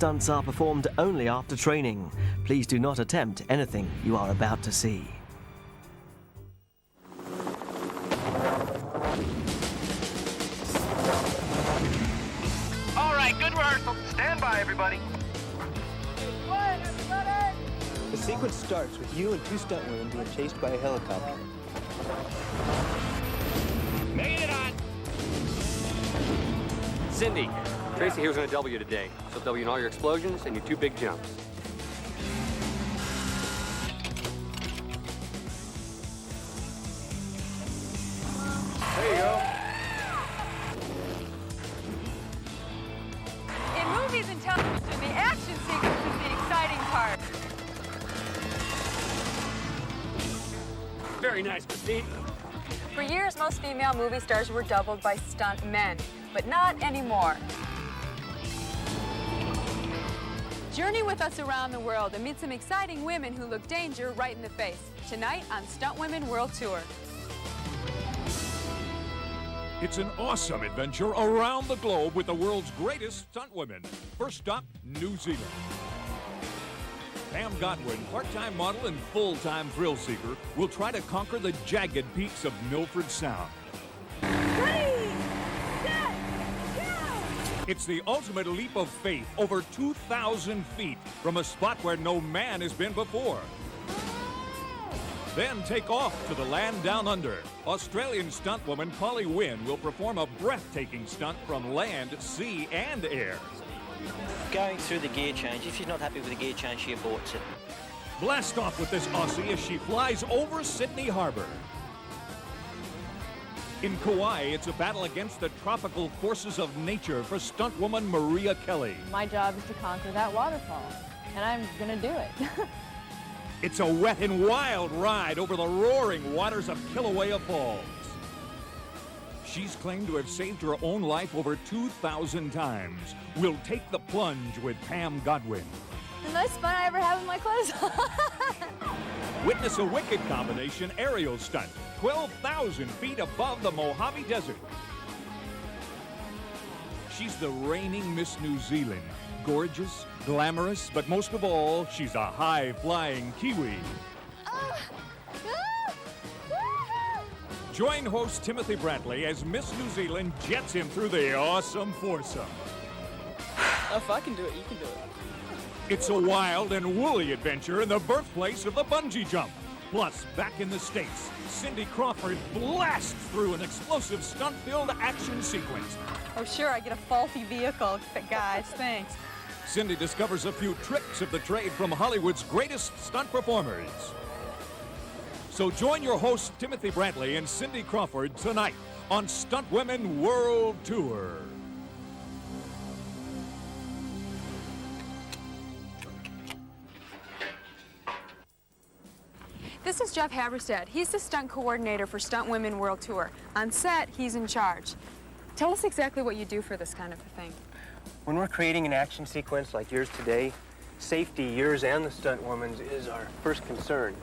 Stunts are performed only after training. Please do not attempt anything you are about to see. All right, good rehearsal. Stand by, everybody. The sequence starts with you and two stunt women being chased by a helicopter. Making it on. Cindy, Tracy here was going to double you today. She'll double you in all your explosions and your 2 big jumps. There you go. In movies and television, the action sequence is the exciting part. Very nice, Christine. For years, most female movie stars were doubled by stunt men, but not anymore. Journey with us around the world and meet some exciting women who look danger right in the face. Tonight on Stunt Women World Tour. It's an awesome adventure around the globe with the world's greatest stunt women. First stop, New Zealand. Pam Godwin, part-time model and full-time thrill seeker, will try to conquer the jagged peaks of Milford Sound. Ready, set, go! It's the ultimate leap of faith, over 2,000 feet from a spot where no man has been before. Then take off to the land down under. Australian stuntwoman Polly Wynn will perform a breathtaking stunt from land, sea, and air. Going through the gear change, if she's not happy with the gear change, she aborts it. Blast off with this Aussie as she flies over Sydney Harbor. In Kauai, it's a battle against the tropical forces of nature for stuntwoman Maria Kelly. My job is to conquer that waterfall, and I'm gonna do it. It's a wet and wild ride over the roaring waters of Kilauea Falls. She's claimed to have saved her own life over 2,000 times. We'll take the plunge with Pam Godwin. The most fun I ever have with my clothes on. Witness a wicked combination aerial stunt, 12,000 feet above the Mojave Desert. She's the reigning Miss New Zealand. Gorgeous, glamorous, but most of all, she's a high-flying Kiwi. Join host Timothy Bradley as Miss New Zealand jets him through the awesome foursome. If I can do it, you can do it. It's a wild and woolly adventure in the birthplace of the bungee jump. Plus, back in the States, Cindy Crawford blasts through an explosive stunt-filled action sequence. Oh, sure, I get a faulty vehicle, but guys, thanks. Cindy discovers a few tricks of the trade from Hollywood's greatest stunt performers. So join your hosts Timothy Bradley and Cindy Crawford tonight on Stunt Women World Tour. This is Jeff Haberstad. He's the stunt coordinator for Stunt Women World Tour. On set, he's in charge. Tell us exactly what you do for this kind of a thing. When we're creating an action sequence like yours today, safety, yours and the stunt woman's, is our first concern.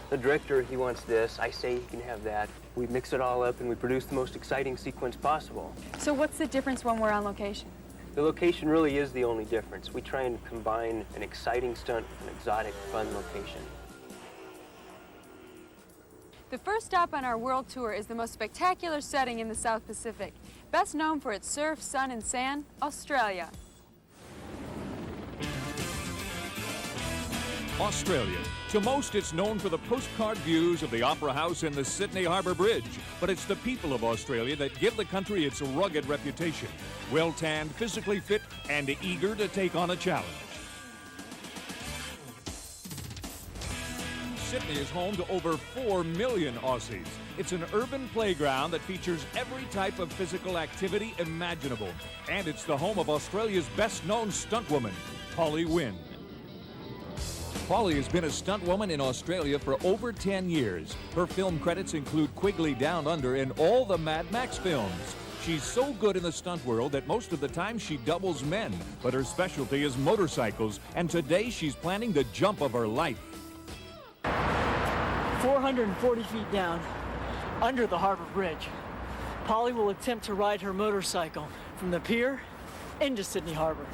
The director, he wants this. I say he can have that. We mix it all up and we produce the most exciting sequence possible. So what's the difference when we're on location? The location really is the only difference. We try and combine an exciting stunt with an exotic, fun location. The first stop on our world tour is the most spectacular setting in the South Pacific. Best known for its surf, sun, and sand, Australia. Australia. To most, it's known for the postcard views of the Opera House and the Sydney Harbour Bridge. But it's the people of Australia that give the country its rugged reputation. Well-tanned, physically fit, and eager to take on a challenge. Sydney is home to over 4 million Aussies. It's an urban playground that features every type of physical activity imaginable. And it's the home of Australia's best-known stuntwoman, Polly Wynn. Polly has been a stuntwoman in Australia for over 10 years. Her film credits include Quigley Down Under and all the Mad Max films. She's so good in the stunt world that most of the time she doubles men, but her specialty is motorcycles, and today she's planning the jump of her life. 440 feet down, under the harbor bridge, Polly will attempt to ride her motorcycle from the pier into Sydney Harbor.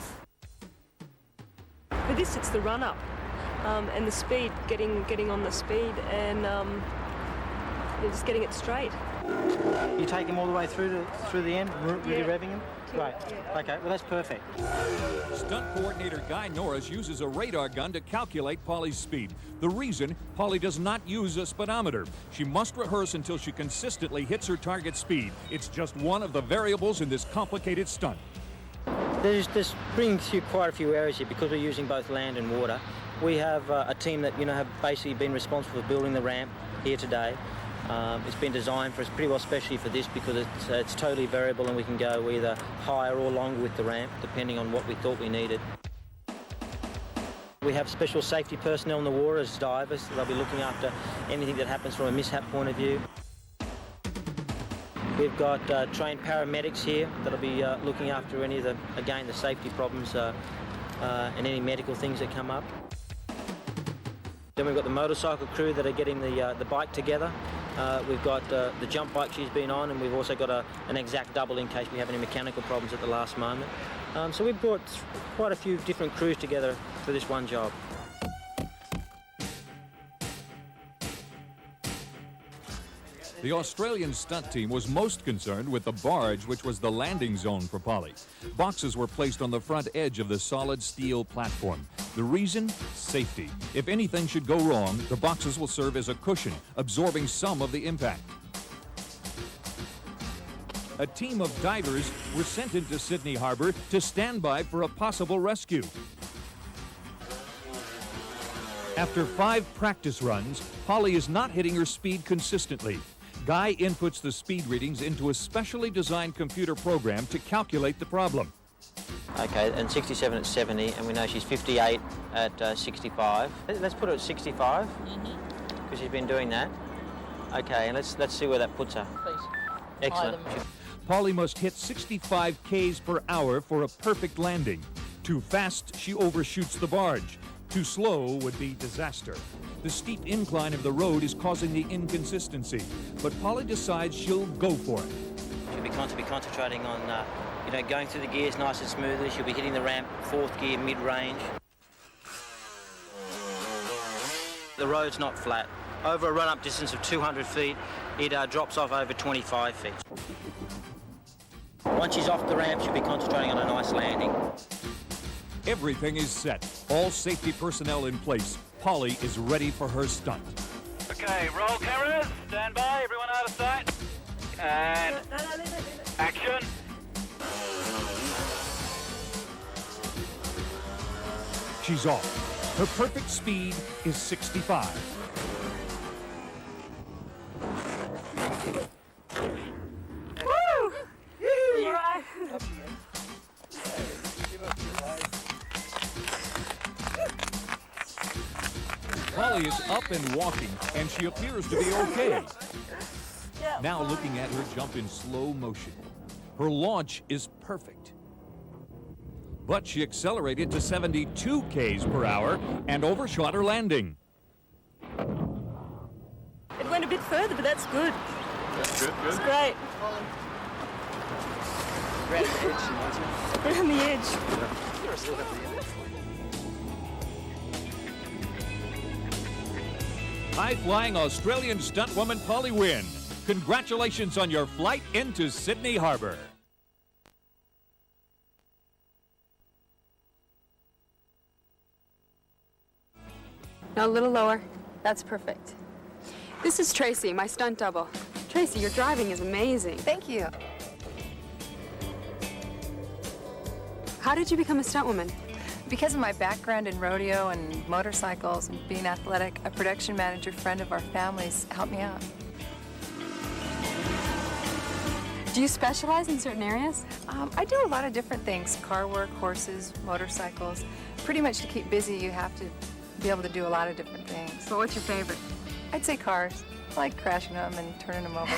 With this, it's the run-up and the speed, getting on the speed and just getting it straight. You take him all the way through the end, really revving him? Great. Okay, well that's perfect. Stunt coordinator Guy Norris uses a radar gun to calculate Polly's speed. The reason, Polly does not use a speedometer. She must rehearse until she consistently hits her target speed. It's just one of the variables in this complicated stunt. This brings you quite a few areas here because we're using both land and water. We have a team that have basically been responsible for building the ramp here today. It's been designed for us pretty well, especially for this, because it's totally variable and we can go either higher or longer with the ramp, depending on what we thought we needed. We have special safety personnel in the water as divers. They'll be looking after anything that happens from a mishap point of view. We've got trained paramedics here that'll be looking after any of the safety problems and any medical things that come up. Then we've got the motorcycle crew that are getting the bike together. We've got the jump bike she's been on, and we've also got an exact double in case we have any mechanical problems at the last moment. So we've brought quite a few different crews together for this one job. The Australian stunt team was most concerned with the barge, which was the landing zone for Polly. Boxes were placed on the front edge of the solid steel platform. The reason? Safety. If anything should go wrong, the boxes will serve as a cushion, absorbing some of the impact. A team of divers were sent into Sydney Harbor to stand by for a possible rescue. After 5 practice runs, Polly is not hitting her speed consistently. Guy inputs the speed readings into a specially designed computer program to calculate the problem. Okay, and 67 at 70, and we know she's 58 at 65. Let's put her at 65, because she's been doing that. Okay, and let's see where that puts her. Please. Excellent. Polly must hit 65 k's per hour for a perfect landing. Too fast, she overshoots the barge. Too slow would be disaster. The steep incline of the road is causing the inconsistency, but Polly decides she'll go for it. She'll be concentrating on, going through the gears nice and smoothly. She'll be hitting the ramp 4th gear mid-range. The road's not flat. Over a run-up distance of 200 feet, it drops off over 25 feet. Once she's off the ramp, she'll be concentrating on a nice landing. Everything is set. All safety personnel in place. Polly is ready for her stunt. Okay, roll cameras. Stand by. Everyone out of sight. And action. She's off. Her perfect speed is 65. Woo! All right. Polly is up and walking, and she appears to be okay. Now looking at her jump in slow motion. Her launch is perfect. But she accelerated to 72 k's per hour and overshot her landing. It went a bit further, but that's good. That's good. It's great. Right on the edge. High-flying Australian stuntwoman Polly Wynn. Congratulations on your flight into Sydney Harbor. Now a little lower. That's perfect. This is Tracy, my stunt double. Tracy, your driving is amazing. Thank you. How did you become a stunt woman? Because of my background in rodeo and motorcycles and being athletic, a production manager friend of our family's helped me out. Do you specialize in certain areas? I do a lot of different things. Car work, horses, motorcycles. Pretty much to keep busy, you have to be able to do a lot of different things. But what's your favorite? I'd say cars. I like crashing them and turning them over.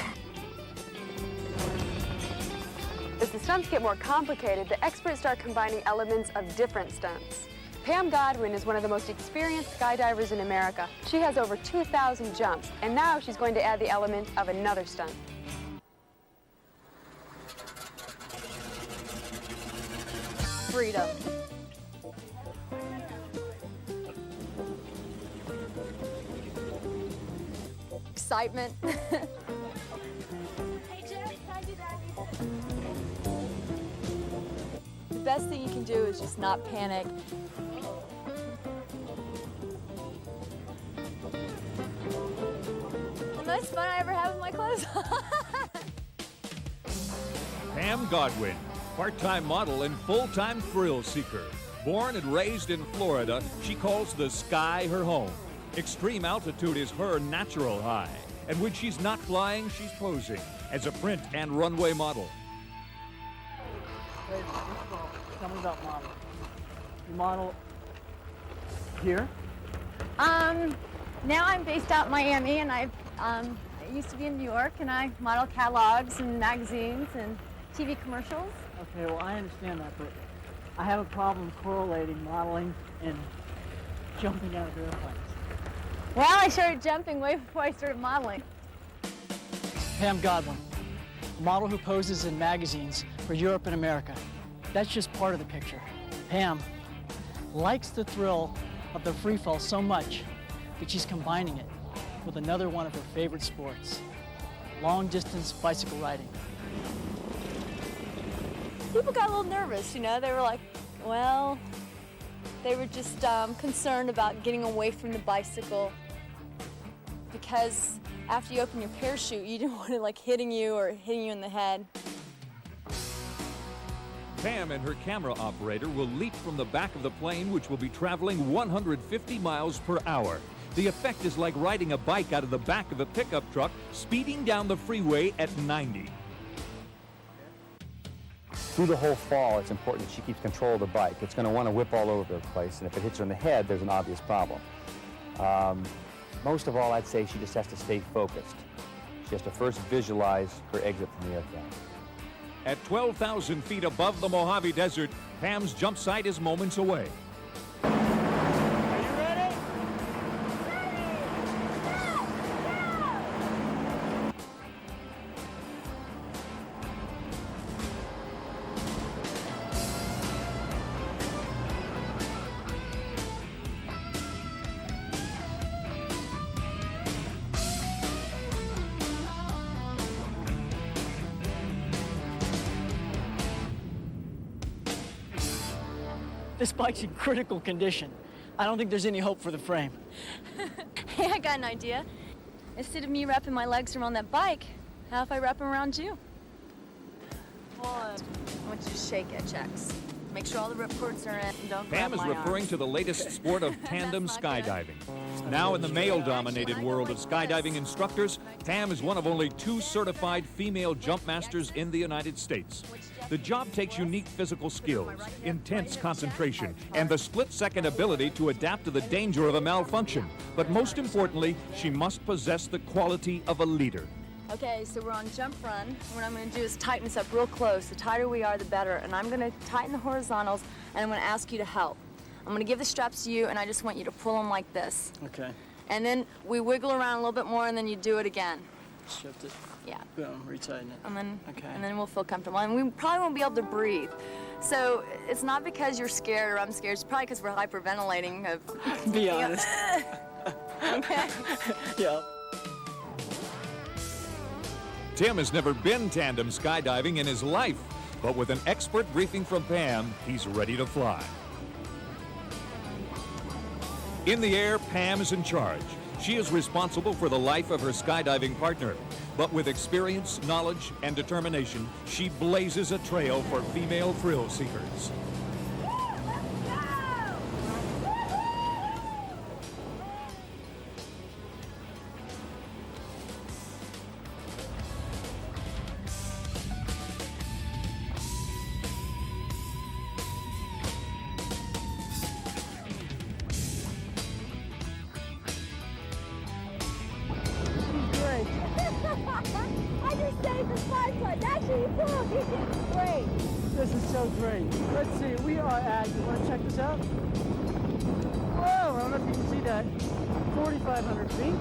As the stunts get more complicated, the experts start combining elements of different stunts. Pam Godwin is one of the most experienced skydivers in America. She has over 2,000 jumps, and now she's going to add the element of another stunt. Freedom. excitement. The best thing you can do is just not panic. The most fun I ever had with my clothes on. Pam Godwin, part-time model and full-time thrill seeker. Born and raised in Florida, she calls the sky her home. Extreme altitude is her natural high. And when she's not flying, she's posing as a print and runway model. Wait, first of all, tell me about model. You model here? Now I'm based out in Miami, and I used to be in New York, and I model catalogs and magazines and TV commercials. Okay, well, I understand that, but I have a problem correlating modeling and jumping out of airplanes. Well, I started jumping way before I started modeling. Pam Godwin, a model who poses in magazines for Europe and America. That's just part of the picture. Pam likes the thrill of the free fall so much that she's combining it with another one of her favorite sports, long-distance bicycle riding. People got a little nervous, you know. They were like, well, they were just concerned about getting away from the bicycle because after you open your parachute, you didn't want it like hitting you or hitting you in the head. Pam and her camera operator will leap from the back of the plane, which will be traveling 150 miles per hour. The effect is like riding a bike out of the back of a pickup truck, speeding down the freeway at 90. Through the whole fall, it's important that she keeps control of the bike. It's going to want to whip all over the place, and if it hits her in the head, there's an obvious problem. Most of all, I'd say she just has to stay focused. She has to first visualize her exit from the aircraft. At 12,000 feet above the Mojave Desert, Pam's jump site is moments away. This bike's in critical condition. I don't think there's any hope for the frame. Hey, I got an idea. Instead of me wrapping my legs around that bike, how if I wrap them around you? I want you to shake it, checks. Make sure all the ripcords are in and don't Pam grab is my referring arms. to the latest sport of tandem skydiving. Now in the male-dominated world of skydiving instructors, Pam is one of only 2 certified female jump masters in the United States. The job takes unique physical skills, intense concentration, and the split-second ability to adapt to the danger of a malfunction. But most importantly, she must possess the quality of a leader. Okay, so we're on jump run. What I'm going to do is tighten this up real close. The tighter we are, the better. And I'm going to tighten the horizontals, and I'm going to ask you to help. I'm going to give the straps to you, and I just want you to pull them like this. Okay. And then we wiggle around a little bit more, and then you do it again. Shift it. Yeah. Boom, retighten it. And then we'll feel comfortable. And we probably won't be able to breathe. So it's not because you're scared or I'm scared. It's probably because we're hyperventilating. Be honest. Okay. Yeah. Tim has never been tandem skydiving in his life, but with an expert briefing from Pam, he's ready to fly. In the air, Pam is in charge. She is responsible for the life of her skydiving partner. But with experience, knowledge, and determination, she blazes a trail for female thrill seekers. I just saved the slide putt. Actually, you pulled. You did great. This is so great. Let's see, we are at, you want to check this out? Whoa, I don't know if you can see that. 4,500 feet.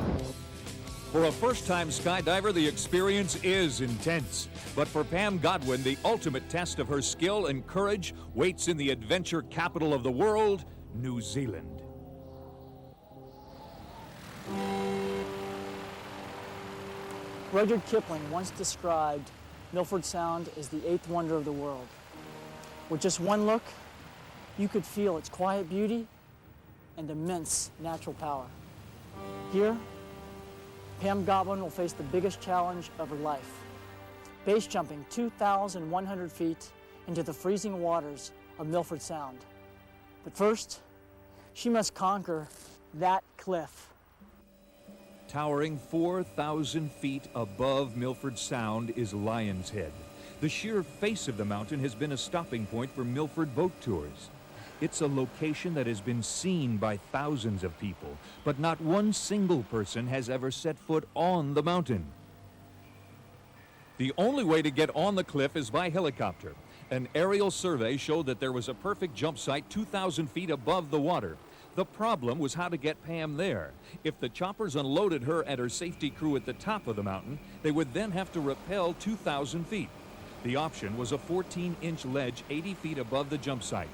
For a first-time skydiver, the experience is intense. But for Pam Godwin, the ultimate test of her skill and courage waits in the adventure capital of the world, New Zealand. Rudyard Kipling once described Milford Sound as the eighth wonder of the world. With just one look, you could feel its quiet beauty and immense natural power. Here, Pam Godwin will face the biggest challenge of her life, base jumping 2,100 feet into the freezing waters of Milford Sound. But first, she must conquer that cliff. Towering 4,000 feet above Milford Sound is Lion's Head. The sheer face of the mountain has been a stopping point for Milford boat tours. It's a location that has been seen by thousands of people, but not one single person has ever set foot on the mountain. The only way to get on the cliff is by helicopter. An aerial survey showed that there was a perfect jump site 2,000 feet above the water. The problem was how to get Pam there. If the choppers unloaded her and her safety crew at the top of the mountain, they would then have to rappel 2,000 feet. The option was a 14-inch ledge 80 feet above the jump site.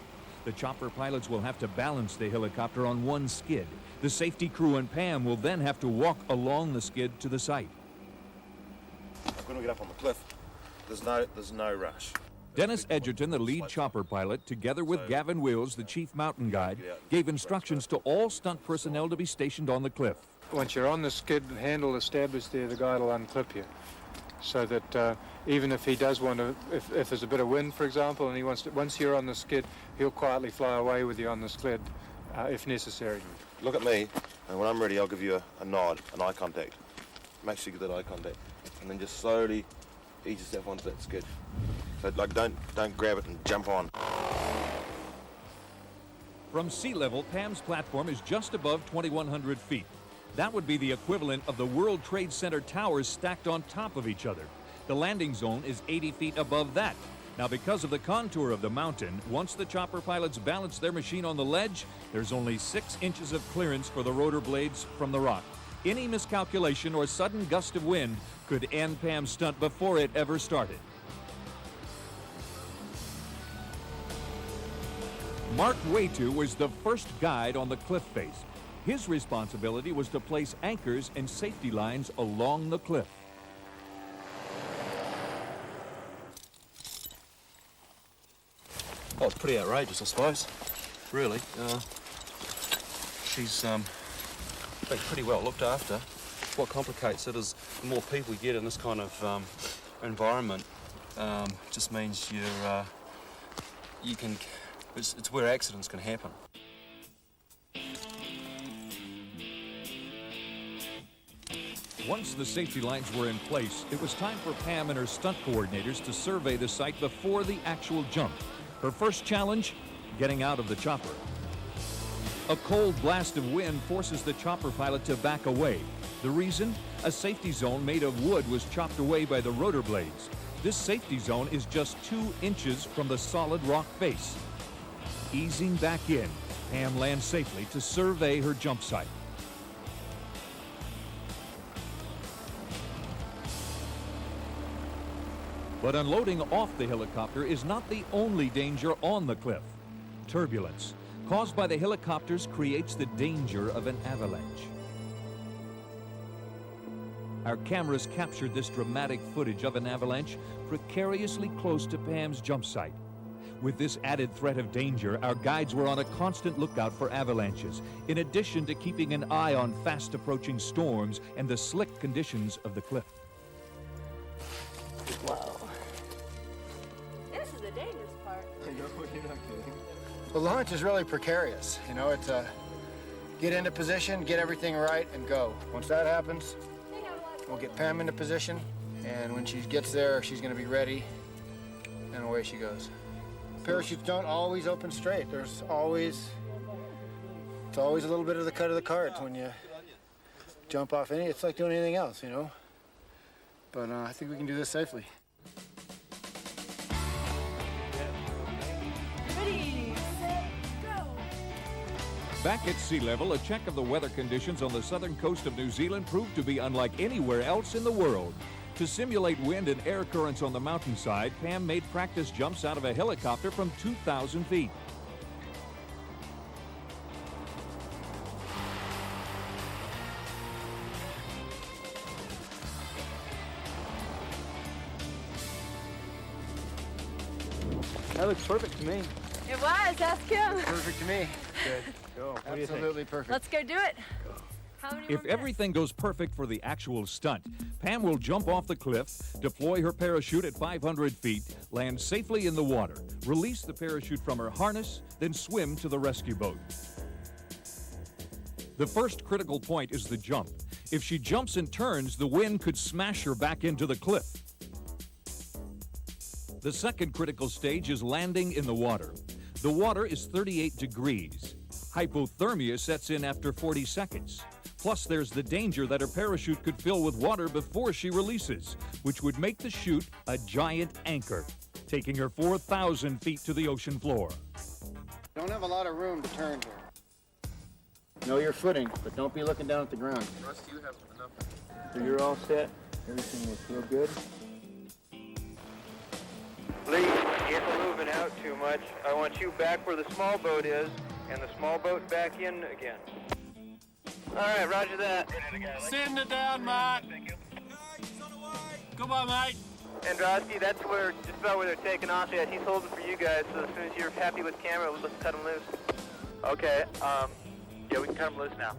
The chopper pilots will have to balance the helicopter on one skid. The safety crew and Pam will then have to walk along the skid to the site. When we get up on the cliff, there's no rush. Dennis Edgerton, the lead chopper pilot, together with Gavin Wills, the chief mountain guide, gave instructions to all stunt personnel to be stationed on the cliff. Once you're on the skid handle established there, the guide will unclip you. So that even if he does want to, if there's a bit of wind, for example, and he wants to, once you're on the skid, he'll quietly fly away with you on the skid if necessary. Look at me, and when I'm ready, I'll give you a nod, an eye contact. Make sure you get that eye contact, and then just slowly ease yourself onto that skid. So, like, don't grab it and jump on. From sea level, Pam's platform is just above 2,100 feet. That would be the equivalent of the World Trade Center towers stacked on top of each other. The landing zone is 80 feet above that. Now, because of the contour of the mountain, once the chopper pilots balance their machine on the ledge, there's only 6 inches of clearance for the rotor blades from the rock. Any miscalculation or sudden gust of wind could end Pam's stunt before it ever started. Mark Waytu was the first guide on the cliff face. His responsibility was to place anchors and safety lines along the cliff. Oh, it's pretty outrageous, I suppose. Really. She's been pretty well looked after. What complicates it is the more people you get in this kind of environment, just means it's where accidents can happen. Once the safety lines were in place, it was time for Pam and her stunt coordinators to survey the site before the actual jump. Her first challenge, getting out of the chopper. A cold blast of wind forces the chopper pilot to back away. The reason? A safety zone made of wood was chopped away by the rotor blades. This safety zone is just 2 inches from the solid rock face. Easing back in, Pam lands safely to survey her jump site. But unloading off the helicopter is not the only danger on the cliff. Turbulence caused by the helicopters creates the danger of an avalanche. Our cameras captured this dramatic footage of an avalanche precariously close to Pam's jump site. With this added threat of danger, our guides were on a constant lookout for avalanches, in addition to keeping an eye on fast approaching storms and the slick conditions of the cliff. Wow. This is the dangerous part. I know, you're not kidding. The launch is really precarious. You know, it's get into position, get everything right, and go. Once that happens, we'll get Pam into position, and when she gets there, she's going to be ready, and away she goes. Parachutes don't always open straight. It's always a little bit of the cut of the cards when you jump off any. It's like doing anything else, you know. But I think we can do this safely. Ready, set, go. Back at sea level, a check of the weather conditions on the southern coast of New Zealand proved to be unlike anywhere else in the world. To simulate wind and air currents on the mountainside, Pam made practice jumps out of a helicopter from 2,000 feet. That looks perfect to me. It was. Ask him. Perfect to me. Good. Go. What do you think? Absolutely perfect. Let's go do it. How many more If minutes? everything goes perfect for the actual stunt, Pam will jump off the cliff, deploy her parachute at 500 feet, land safely in the water, release the parachute from her harness, then swim to the rescue boat. The first critical point is the jump. If she jumps and turns, the wind could smash her back into the cliff. The second critical stage is landing in the water. The water is 38 degrees. Hypothermia sets in after 40 seconds. Plus, there's the danger that her parachute could fill with water before she releases, which would make the chute a giant anchor, taking her 4,000 feet to the ocean floor. Don't have a lot of room to turn here. Know your footing, but don't be looking down at the ground. Russ, you have enough. So you're all set? Everything will feel good? Lee, if we're moving out too much, I want you back where the small boat is, and the small boat back in again. All right, roger that. Send it down, mate. Goodbye, mate. Androsky, that's where, just about where they're taking off at. He's holding for you guys, so as soon as you're happy with camera, let's cut him loose. Okay, yeah, we can cut him loose now.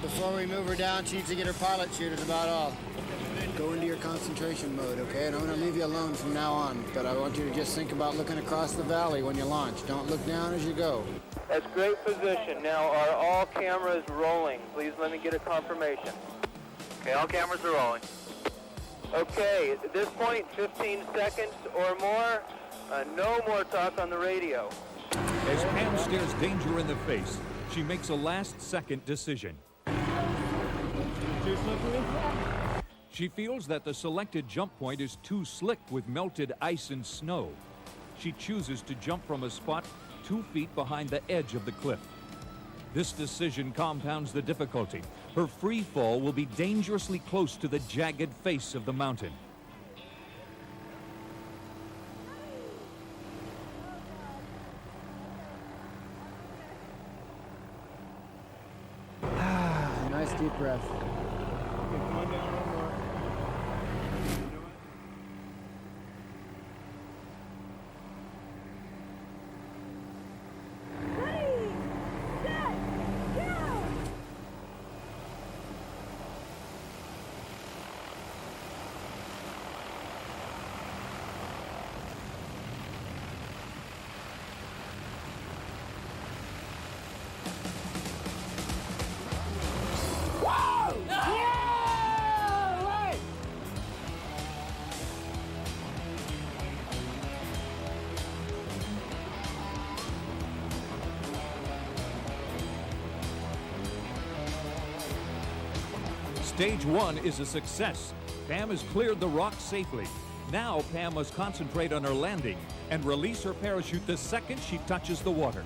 Before we move her down, she needs to get her pilot chute is about all. Go into your concentration mode, okay? And I'm going to leave you alone from now on, but I want you to just think about looking across the valley when you launch. Don't look down as you go. That's great position. Now, are all cameras rolling? Please let me get a confirmation. Okay, all cameras are rolling. Okay, at this point, 15 seconds or more, no more talk on the radio. As Pam stares danger in the face, she makes a last-second decision. She feels that the selected jump point is too slick with melted ice and snow. She chooses to jump from a spot 2 feet behind the edge of the cliff. This decision compounds the difficulty. Her free fall will be dangerously close to the jagged face of the mountain. Nice deep breath. Stage 1 is a success. Pam has cleared the rock safely. Now Pam must concentrate on her landing and release her parachute the second she touches the water.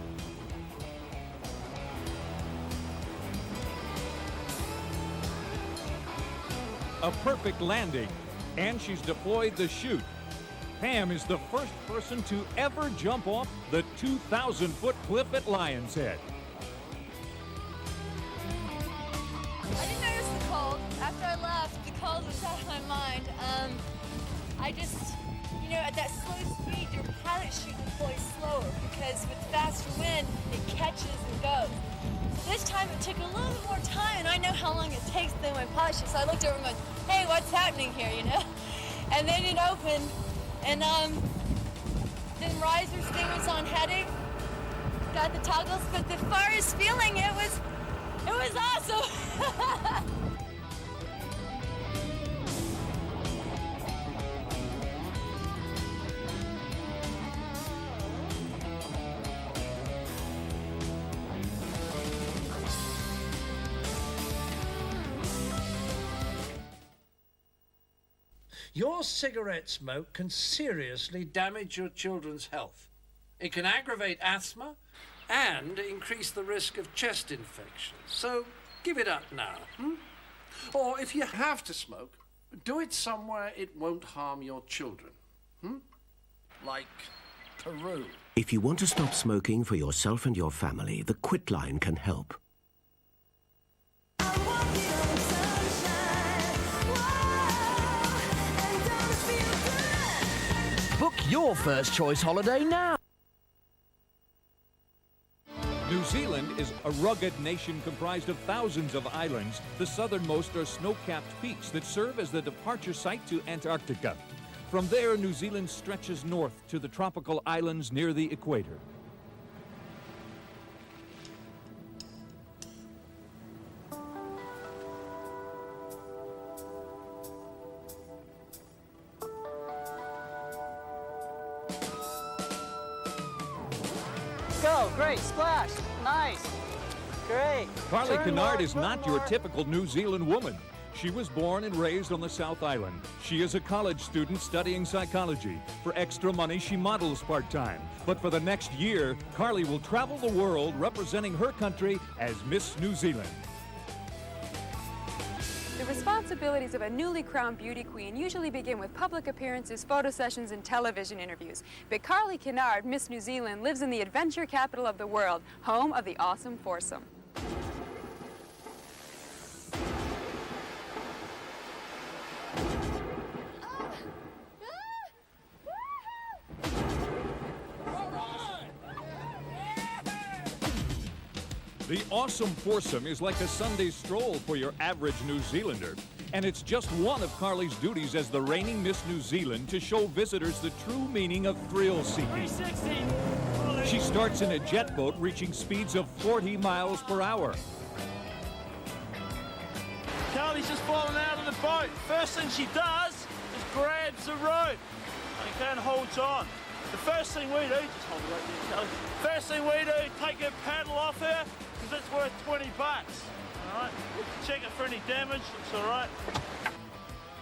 A perfect landing, and she's deployed the chute. Pam is the first person to ever jump off the 2,000-foot cliff at Lion's Head. I didn't notice the cold. After I left, the cold was out of my mind. I just, you know, at that slow speed, your pilot chute deploys slower because with faster wind, it catches and goes. So this time it took a little bit more time, and I know how long it takes than my pilot chute. So I looked over and went, hey, what's happening here, you know? And then it opened, and then riser's thing was on heading. Got the toggles, but the farthest feeling, it was awesome. Your cigarette smoke can seriously damage your children's health. It can aggravate asthma and increase the risk of chest infections. So give it up now. Or if you have to smoke, do it somewhere it won't harm your children. Like Peru. If you want to stop smoking for yourself and your family, the Quit line can help. your first choice holiday now. New Zealand is a rugged nation comprised of thousands of islands. The southernmost are snow-capped peaks that serve as the departure site to Antarctica. From there, New Zealand stretches north to the tropical islands near the equator. Go, great, splash, nice, great. Carly Turn Kennard more, is turn not more. your typical New Zealand woman. She was born and raised on the South Island. She is a college student studying psychology. For extra money, she models part-time. But for the next year, Carly will travel the world representing her country as Miss New Zealand. The responsibilities of a newly crowned beauty queen usually begin with public appearances, photo sessions, and television interviews. But Carly Kennard, Miss New Zealand, lives in the adventure capital of the world, home of the awesome foursome. The awesome foursome is like a Sunday stroll for your average New Zealander. And it's just one of Carly's duties as the reigning Miss New Zealand to show visitors the true meaning of thrill-seeking. She starts in a jet boat reaching speeds of 40 miles per hour. Carly's just fallen out of the boat. First thing she does is grabs the rope and holds on. The first thing we do, just hold it right there, Carly. First thing we do, take her paddle off her, because it's worth 20 bucks. All right, check it for any damage, it's all right.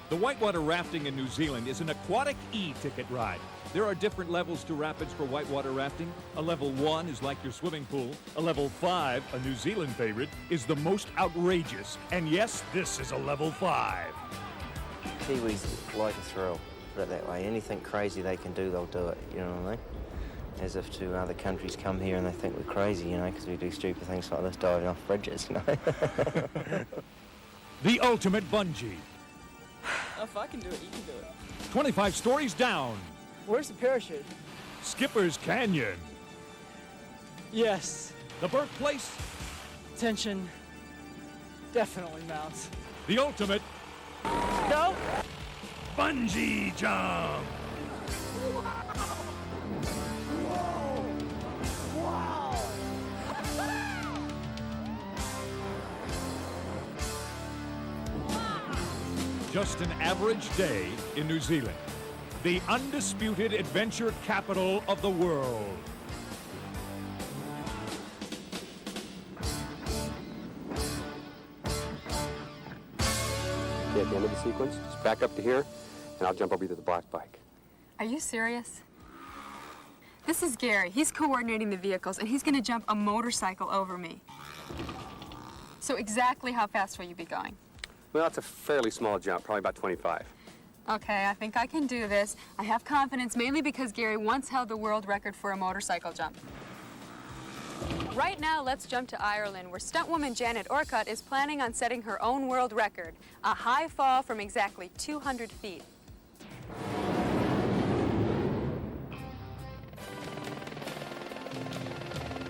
The whitewater rafting in New Zealand is an aquatic e-ticket ride. There are different levels to rapids for whitewater rafting. A level 1 is like your swimming pool. A level 5, a New Zealand favorite, is the most outrageous. And yes, this is a level 5. Kiwis like a thrill, put it that way. Anything crazy they can do, they'll do it, you know what I mean? As if to other countries come here and they think we're crazy, you know, because we do stupid things like this, diving off bridges, you know. The ultimate bungee. If I can do it, you can do it. 25 stories down. Where's the parachute? Skipper's Canyon. Yes. The birthplace. Tension definitely mounts. The ultimate Go. bungee jump. Just an average day in New Zealand, the undisputed adventure capital of the world. Okay, at the end of the sequence, just back up to here, and I'll jump over you to the black bike. Are you serious? This is Gary. He's coordinating the vehicles, and he's going to jump a motorcycle over me. So exactly how fast will you be going? Well, it's a fairly small jump, probably about 25. Okay, I think I can do this. I have confidence, mainly because Gary once held the world record for a motorcycle jump. Right now, let's jump to Ireland, where stuntwoman Janet Orcutt is planning on setting her own world record, a high fall from exactly 200 feet.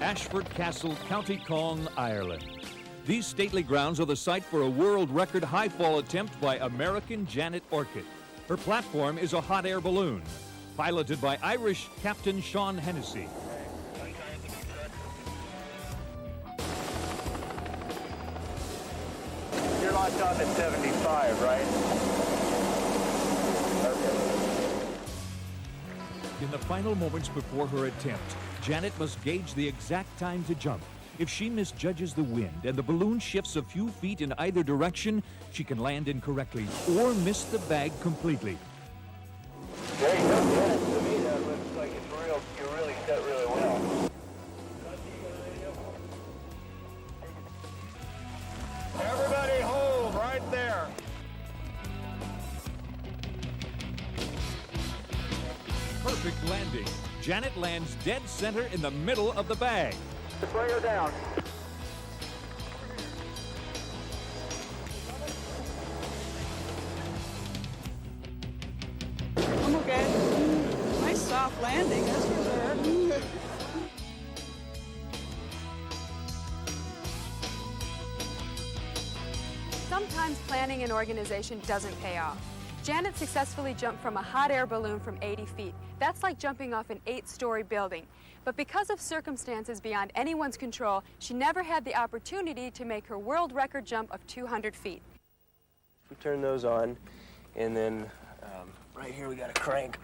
Ashford Castle, County Cong, Ireland. These stately grounds are the site for a world record high fall attempt by American Janet Orcutt. Her platform is a hot air balloon, piloted by Irish Captain Sean Hennessy. You're locked on at 75, right? In the final moments before her attempt, Janet must gauge the exact time to jump. If she misjudges the wind and the balloon shifts a few feet in either direction, she can land incorrectly or miss the bag completely. There you go. Yeah, to me that looks like it's real. You really set really well. Everybody hold right there. Perfect landing. Janet lands dead center in the middle of the bag. Bring her down. I'm okay. Nice Sometimes planning and organization doesn't pay off. Janet successfully jumped from a hot air balloon from 80 feet. That's like jumping off an 8-story building. But because of circumstances beyond anyone's control, she never had the opportunity to make her world record jump of 200 feet. We turn those on, and then right here we got a crank.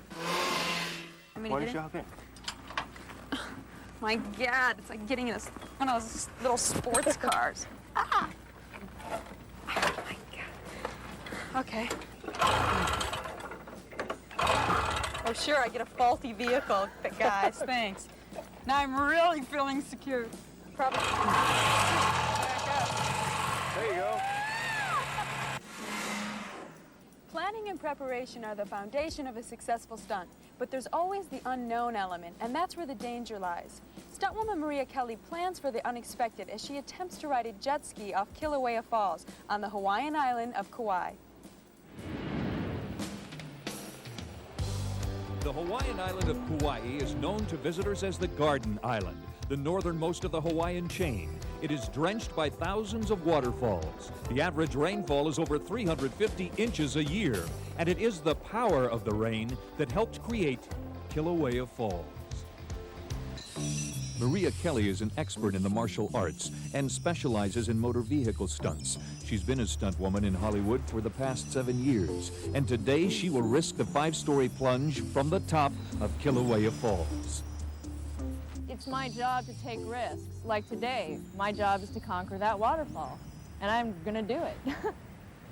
Why don't you hop in? My God, it's like getting in one of those little sports cars. Ah! Oh my God. Okay. Oh, sure, I get a faulty vehicle, but guys, thanks. Now I'm really feeling secure. Probably. There you go. Planning and preparation are the foundation of a successful stunt, but there's always the unknown element, and that's where the danger lies. Stuntwoman Maria Kelly plans for the unexpected as she attempts to ride a jet ski off Kilauea Falls on the Hawaiian island of Kauai. The Hawaiian island of Kauai is known to visitors as the Garden Island, the northernmost of the Hawaiian chain. It is drenched by thousands of waterfalls. The average rainfall is over 350 inches a year, and it is the power of the rain that helped create Kilauea Falls. Maria Kelly is an expert in the martial arts and specializes in motor vehicle stunts. She's been a stuntwoman in Hollywood for the past 7 years, and today she will risk the 5-story plunge from the top of Kilauea Falls. It's my job to take risks. Like today, my job is to conquer that waterfall, and I'm gonna do it.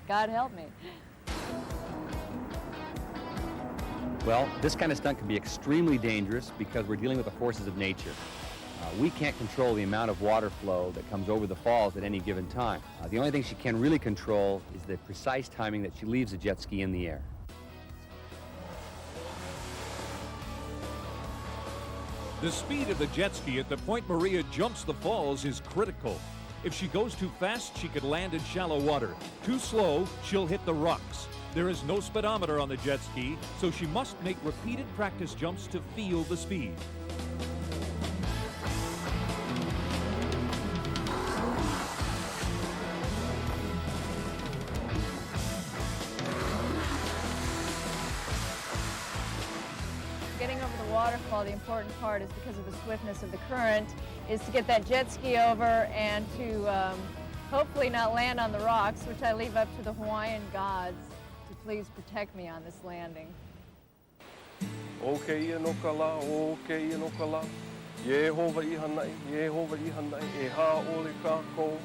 God help me. Well, this kind of stunt can be extremely dangerous because we're dealing with the forces of nature. We can't control the amount of water flow that comes over the falls at any given time. The only thing she can really control is the precise timing that she leaves the jet ski in the air. The speed of the jet ski at the point Maria jumps the falls is critical. If she goes too fast, she could land in shallow water. Too slow, she'll hit the rocks. There is no speedometer on the jet ski, so she must make repeated practice jumps to feel the speed. Getting over the waterfall, the important part is because of the swiftness of the current, is to get that jet ski over and to hopefully not land on the rocks, which I leave up to the Hawaiian gods to please protect me on this landing. Okay, inokala, okay, inokala. Yehova ihanai, Yehova ihanai, e ha ole kako.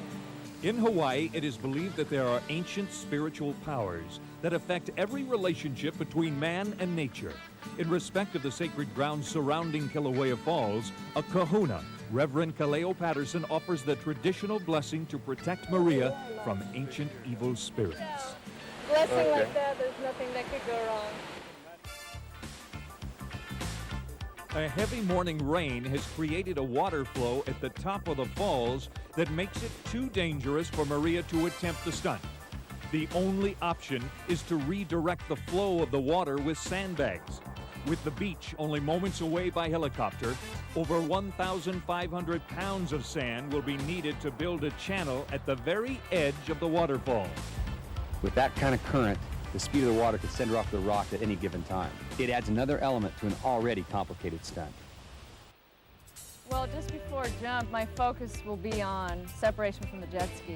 In Hawaii, it is believed that there are ancient spiritual powers that affect every relationship between man and nature. In respect of the sacred grounds surrounding Kilauea Falls, a kahuna, Reverend Kaleo Patterson, offers the traditional blessing to protect Maria from ancient evil spirits. Blessing like that, there's nothing that could go wrong. A heavy morning rain has created a water flow at the top of the falls that makes it too dangerous for Maria to attempt the stunt. The only option is to redirect the flow of the water with sandbags. With the beach only moments away by helicopter, over 1,500 pounds of sand will be needed to build a channel at the very edge of the waterfall. With that kind of current, the speed of the water could send her off the rock at any given time. It adds another element to an already complicated stunt. Well, just before jump, my focus will be on separation from the jet ski.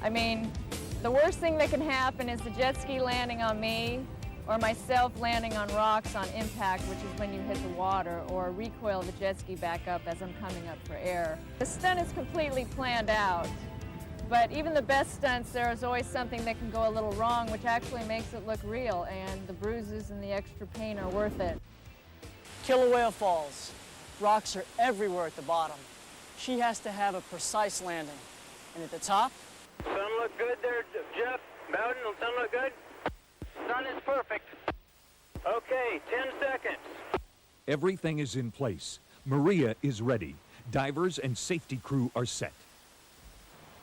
I mean, the worst thing that can happen is the jet ski landing on me or myself landing on rocks on impact, which is when you hit the water, or recoil the jet ski back up as I'm coming up for air. The stunt is completely planned out, but even the best stunts, there is always something that can go a little wrong, which actually makes it look real, and the bruises and the extra pain are worth it. Kilauea Falls. Rocks are everywhere at the bottom. She has to have a precise landing. And at the top? Sun look good there, Jeff. Bowden, sun look good? Sun is perfect. Okay, 10 seconds. Everything is in place. Maria is ready. Divers and safety crew are set.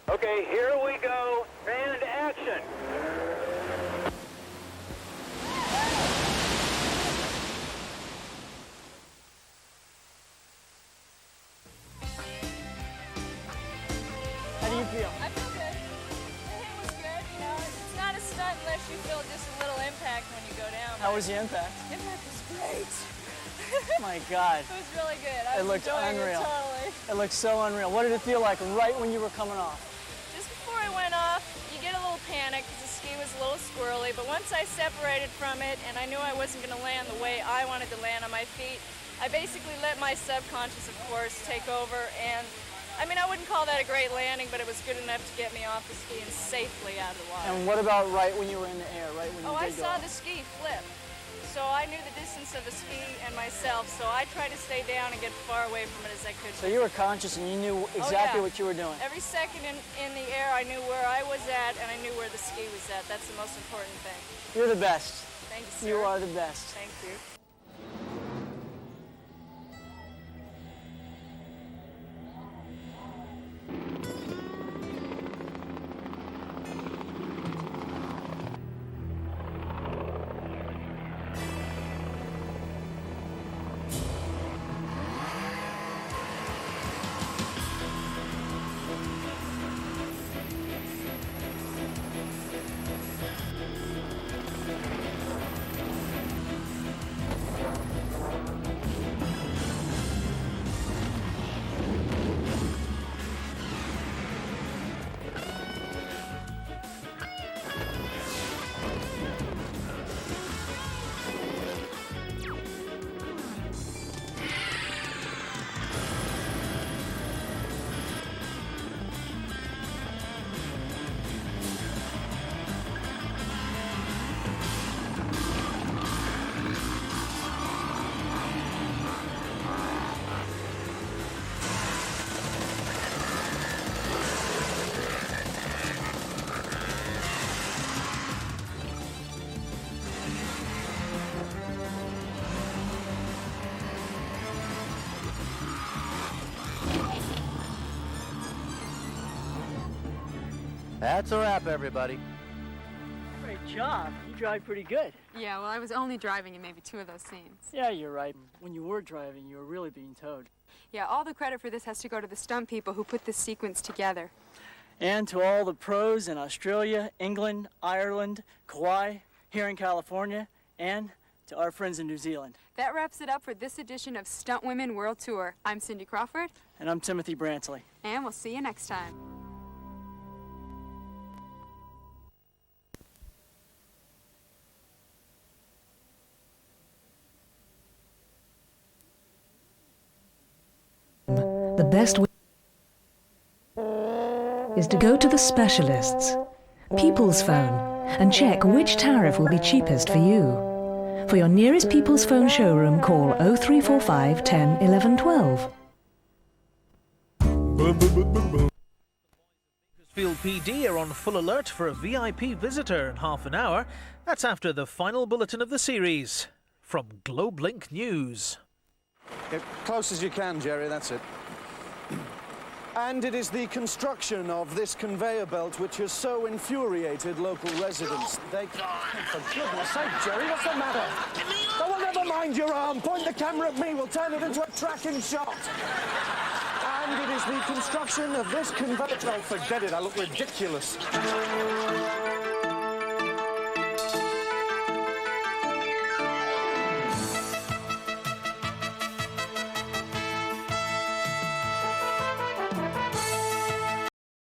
Okay, here we go, and action. How do you feel? I feel good. The hit was good. you feel just a little impact when you go down. How was the impact? Impact was great. My God. It was really good. I It was looked enjoying unreal. it totally. It looked so unreal. What did it feel like right when you were coming off? Just before I went off, you get a little panic because the ski was a little squirrely, but once I separated from it and I knew I wasn't going to land the way I wanted to land on my feet, I basically let my subconscious, of course, take over. And I mean, I wouldn't call that a great landing, but it was good enough to get me off the ski and safely out of the water. And what about right when you were in the air, right when you I did go saw off? the ski flip. So I knew the distance of the ski and myself, so I tried to stay down and get as far away from it as I could. So you were conscious and you knew exactly what you were doing. Every second in the air, I knew where I was at and I knew where the ski was at. That's the most important thing. You're the best. Thank you, sir. You are the best. Thank you. That's a wrap, everybody. Great job. You drive pretty good. Yeah, well, I was only driving in maybe 2 of those scenes. Yeah, you're right. When you were driving, you were really being towed. Yeah, all the credit for this has to go to the stunt people who put this sequence together. And to all the pros in Australia, England, Ireland, Kauai, here in California, and to our friends in New Zealand. That wraps it up for this edition of Stunt Women World Tour. I'm Cindy Crawford. And I'm Timothy Brantley. And we'll see you next time. The best way is to go to the specialists, People's Phone, and check which tariff will be cheapest for you. For your nearest People's Phone showroom, call 0345 10 11 12. Bakersfield PD are on full alert for a VIP visitor in half an hour. That's after the final bulletin of the series. From GlobeLink News. Get close as you can, Jerry, that's it. And it is the construction of this conveyor belt which has so infuriated local residents. They... For goodness sake, Jerry, what's the matter? Oh, well, never mind your arm. Point the camera at me. We'll turn it into a tracking shot. And it is the construction of this conveyor... Oh, forget it. I look ridiculous.